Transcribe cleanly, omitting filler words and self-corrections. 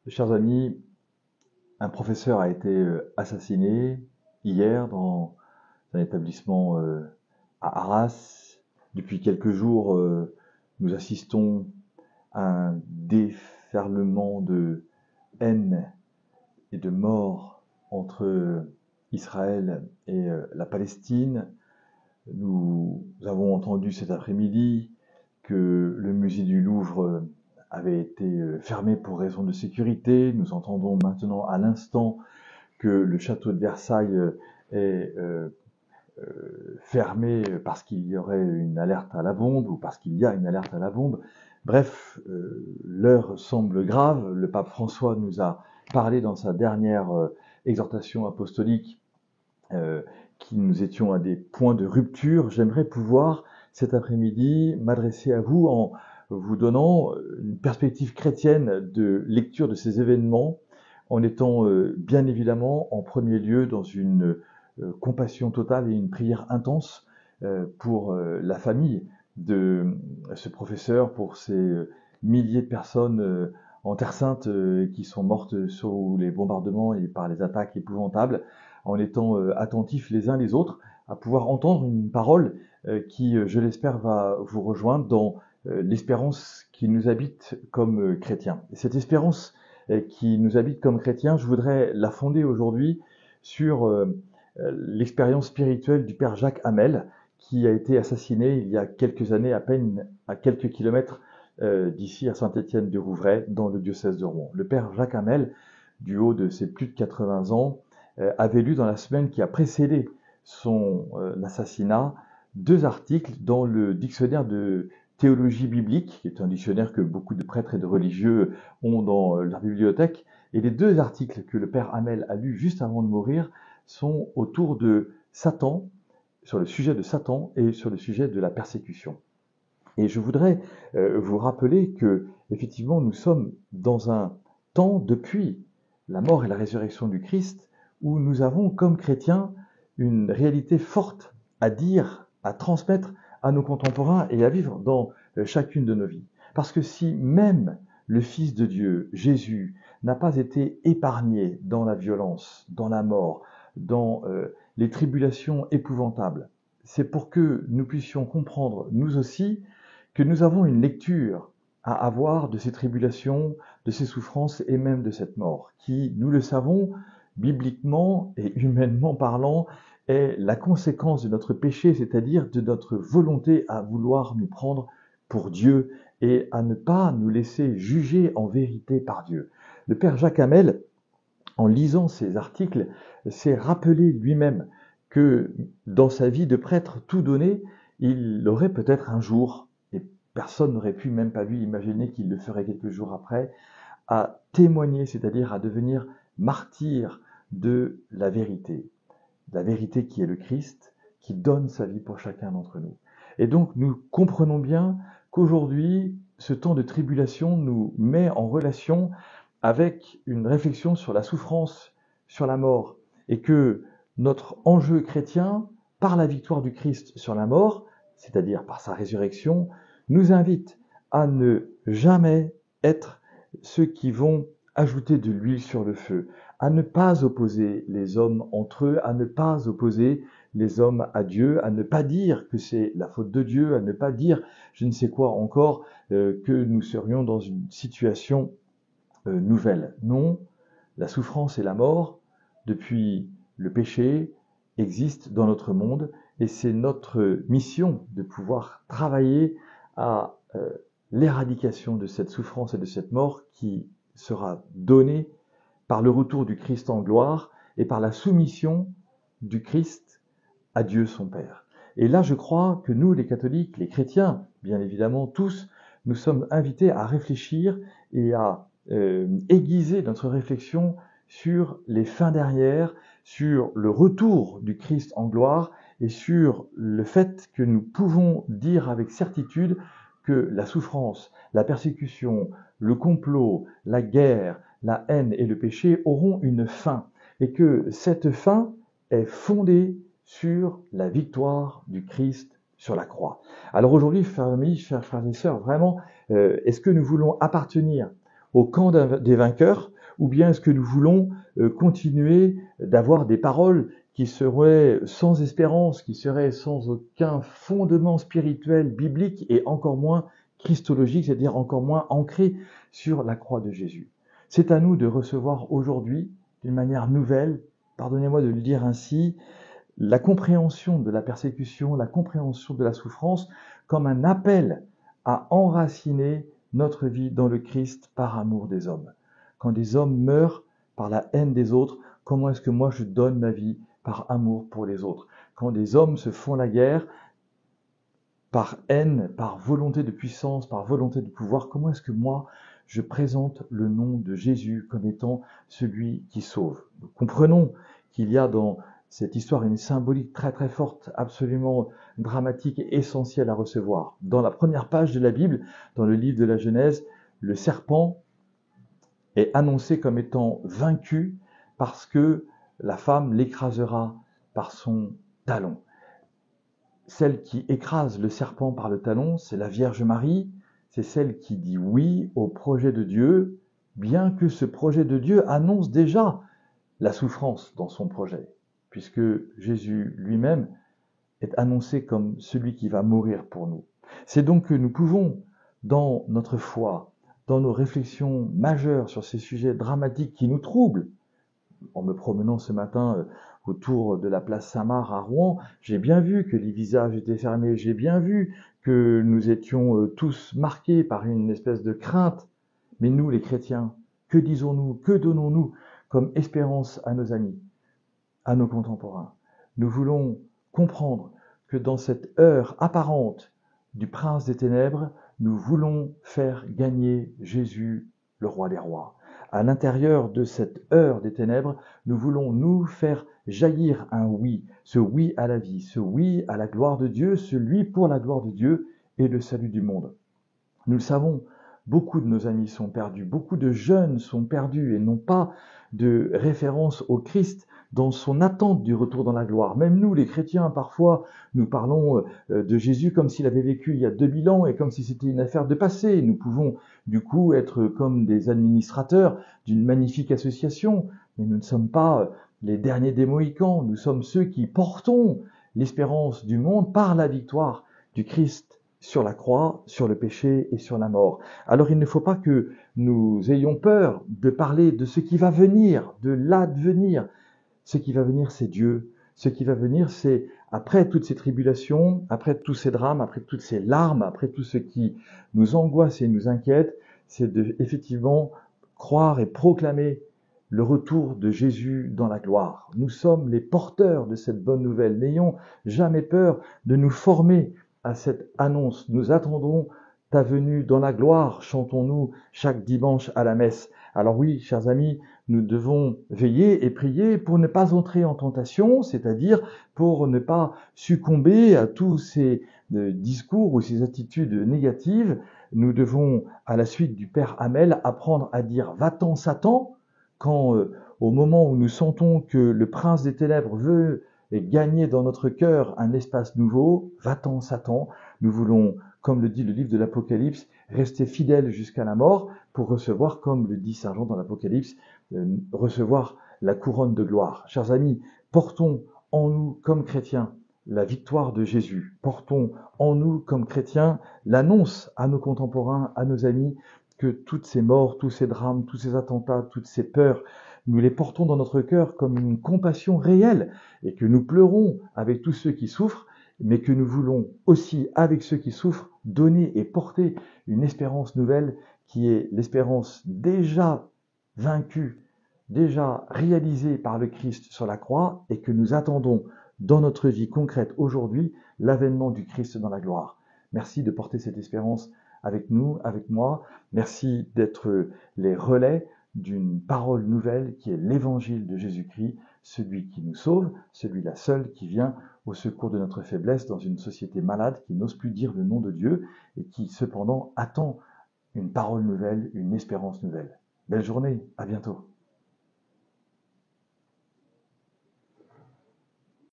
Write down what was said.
Chers amis, un professeur a été assassiné hier dans un établissement à Arras. Depuis quelques jours, nous assistons à un déferlement de haine et de mort entre Israël et la Palestine. Nous avons entendu cet après-midi que le musée du Louvre avait été fermé pour raison de sécurité. Nous entendons maintenant à l'instant que le château de Versailles est fermé parce qu'il y aurait une alerte à la bombe ou parce qu'il y a une alerte à la bombe. Bref, l'heure semble grave. Le pape François nous a parlé dans sa dernière exhortation apostolique que nous étions à des points de rupture. J'aimerais pouvoir cet après-midi m'adresser à vous en vous donnant une perspective chrétienne de lecture de ces événements, en étant bien évidemment en premier lieu dans une compassion totale et une prière intense pour la famille de ce professeur, pour ces milliers de personnes en Terre Sainte qui sont mortes sous les bombardements et par les attaques épouvantables, en étant attentifs les uns les autres à pouvoir entendre une parole qui, je l'espère, va vous rejoindre dans l'espérance qui nous habite comme chrétiens. Et cette espérance qui nous habite comme chrétiens, je voudrais la fonder aujourd'hui sur l'expérience spirituelle du père Jacques Hamel, qui a été assassiné il y a quelques années, à peine à quelques kilomètres d'ici à Saint-Étienne-du-Rouvray, dans le diocèse de Rouen. Le père Jacques Hamel, du haut de ses plus de 80 ans, avait lu dans la semaine qui a précédé son assassinat 2 articles dans le dictionnaire de théologie biblique, qui est un dictionnaire que beaucoup de prêtres et de religieux ont dans leur bibliothèque. Et les 2 articles que le père Hamel a lus juste avant de mourir sont autour de Satan, sur le sujet de Satan et sur le sujet de la persécution. Et je voudrais vous rappeler que, effectivement, nous sommes dans un temps depuis la mort et la résurrection du Christ où nous avons, comme chrétiens, une réalité forte à dire, à transmettre à nos contemporains et à vivre dans chacune de nos vies. Parce que si même le Fils de Dieu, Jésus, n'a pas été épargné dans la violence, dans la mort, dans les tribulations épouvantables, c'est pour que nous puissions comprendre, nous aussi, que nous avons une lecture à avoir de ces tribulations, de ces souffrances et même de cette mort, qui, nous le savons, bibliquement et humainement parlant, est la conséquence de notre péché, c'est-à-dire de notre volonté à vouloir nous prendre pour Dieu et à ne pas nous laisser juger en vérité par Dieu. Le père Jacques Hamel, en lisant ces articles, s'est rappelé lui-même que dans sa vie de prêtre tout donné, il aurait peut-être un jour, et personne n'aurait pu, même pas lui, imaginer qu'il le ferait quelques jours après, à témoigner, c'est-à-dire à devenir martyr de la vérité qui est le Christ, qui donne sa vie pour chacun d'entre nous. Et donc nous comprenons bien qu'aujourd'hui, ce temps de tribulation nous met en relation avec une réflexion sur la souffrance, sur la mort, et que notre enjeu chrétien, par la victoire du Christ sur la mort, c'est-à-dire par sa résurrection, nous invite à ne jamais être ceux qui vont ajouter de l'huile sur le feu, à ne pas opposer les hommes entre eux, à ne pas opposer les hommes à Dieu, à ne pas dire que c'est la faute de Dieu, à ne pas dire je ne sais quoi encore, que nous serions dans une situation nouvelle. Non, la souffrance et la mort, depuis le péché, existent dans notre monde et c'est notre mission de pouvoir travailler à l'éradication de cette souffrance et de cette mort qui sera donnée par le retour du Christ en gloire et par la soumission du Christ à Dieu son Père. Et là, je crois que nous, les catholiques, les chrétiens, bien évidemment tous, nous sommes invités à réfléchir et à aiguiser notre réflexion sur les fins dernières, sur le retour du Christ en gloire et sur le fait que nous pouvons dire avec certitude que la souffrance, la persécution, le complot, la guerre, la haine et le péché auront une fin et que cette fin est fondée sur la victoire du Christ sur la croix. Alors aujourd'hui, famille, chers frères et sœurs, vraiment, est-ce que nous voulons appartenir au camp des vainqueurs ou bien est-ce que nous voulons continuer d'avoir des paroles qui seraient sans espérance, qui seraient sans aucun fondement spirituel, biblique et encore moins christologique, c'est-à-dire encore moins ancré sur la croix de Jésus. C'est à nous de recevoir aujourd'hui, d'une manière nouvelle, pardonnez-moi de le dire ainsi, la compréhension de la persécution, la compréhension de la souffrance comme un appel à enraciner notre vie dans le Christ par amour des hommes. Quand des hommes meurent par la haine des autres, comment est-ce que moi je donne ma vie par amour pour les autres? Quand des hommes se font la guerre par haine, par volonté de puissance, par volonté de pouvoir, comment est-ce que moi je présente le nom de Jésus comme étant celui qui sauve? Nous comprenons qu'il y a dans cette histoire une symbolique très très forte, absolument dramatique et essentielle à recevoir. Dans la première page de la Bible, dans le livre de la Genèse, le serpent est annoncé comme étant vaincu parce que la femme l'écrasera par son talon. Celle qui écrase le serpent par le talon, c'est la Vierge Marie, c'est celle qui dit oui au projet de Dieu, bien que ce projet de Dieu annonce déjà la souffrance dans son projet, puisque Jésus lui-même est annoncé comme celui qui va mourir pour nous. C'est donc que nous pouvons, dans notre foi, dans nos réflexions majeures sur ces sujets dramatiques qui nous troublent, en me promenant ce matin autour de la place Saint-Marc à Rouen, j'ai bien vu que les visages étaient fermés, j'ai bien vu que nous étions tous marqués par une espèce de crainte. Mais nous, les chrétiens, que disons-nous, que donnons-nous comme espérance à nos amis, à nos contemporains? Nous voulons comprendre que dans cette heure apparente du prince des ténèbres, nous voulons faire gagner Jésus, le roi des rois. À l'intérieur de cette heure des ténèbres, nous voulons nous faire jaillir un oui, ce oui à la vie, ce oui à la gloire de Dieu, celui pour la gloire de Dieu et le salut du monde. Nous le savons, beaucoup de nos amis sont perdus, beaucoup de jeunes sont perdus et n'ont pas de référence au Christ dans son attente du retour dans la gloire. Même nous, les chrétiens, parfois, nous parlons de Jésus comme s'il avait vécu il y a 2000 ans et comme si c'était une affaire de passé. Nous pouvons, du coup, être comme des administrateurs d'une magnifique association, mais nous ne sommes pas les derniers des Mohicans. Nous sommes ceux qui portons l'espérance du monde par la victoire du Christ sur la croix, sur le péché et sur la mort. Alors il ne faut pas que nous ayons peur de parler de ce qui va venir, de l'advenir. Ce qui va venir, c'est Dieu. Ce qui va venir, c'est après toutes ces tribulations, après tous ces drames, après toutes ces larmes, après tout ce qui nous angoisse et nous inquiète, c'est de effectivement croire et proclamer le retour de Jésus dans la gloire. Nous sommes les porteurs de cette bonne nouvelle. N'ayons jamais peur de nous former à cette annonce. Nous attendons ta venue dans la gloire, chantons-nous chaque dimanche à la messe. Alors oui, chers amis, nous devons veiller et prier pour ne pas entrer en tentation, c'est-à-dire pour ne pas succomber à tous ces discours ou ces attitudes négatives. Nous devons, à la suite du Père Hamel, apprendre à dire « va-t'en Satan » quand au moment où nous sentons que le prince des ténèbres veut gagner dans notre cœur un espace nouveau, va-t'en Satan. Nous voulons, comme le dit le livre de l'Apocalypse, rester fidèles jusqu'à la mort pour recevoir, comme le dit Saint Jean dans l'Apocalypse, recevoir la couronne de gloire. Chers amis, portons en nous comme chrétiens la victoire de Jésus. Portons en nous comme chrétiens l'annonce à nos contemporains, à nos amis, que toutes ces morts, tous ces drames, tous ces attentats, toutes ces peurs, nous les portons dans notre cœur comme une compassion réelle et que nous pleurons avec tous ceux qui souffrent, mais que nous voulons aussi, avec ceux qui souffrent, donner et porter une espérance nouvelle qui est l'espérance déjà vaincue, déjà réalisée par le Christ sur la croix et que nous attendons dans notre vie concrète aujourd'hui l'avènement du Christ dans la gloire. Merci de porter cette espérance avec nous, avec moi. Merci d'être les relais d'une parole nouvelle qui est l'évangile de Jésus-Christ, celui qui nous sauve, celui-là seul qui vient au secours de notre faiblesse dans une société malade qui n'ose plus dire le nom de Dieu et qui cependant attend une parole nouvelle, une espérance nouvelle. Belle journée, à bientôt.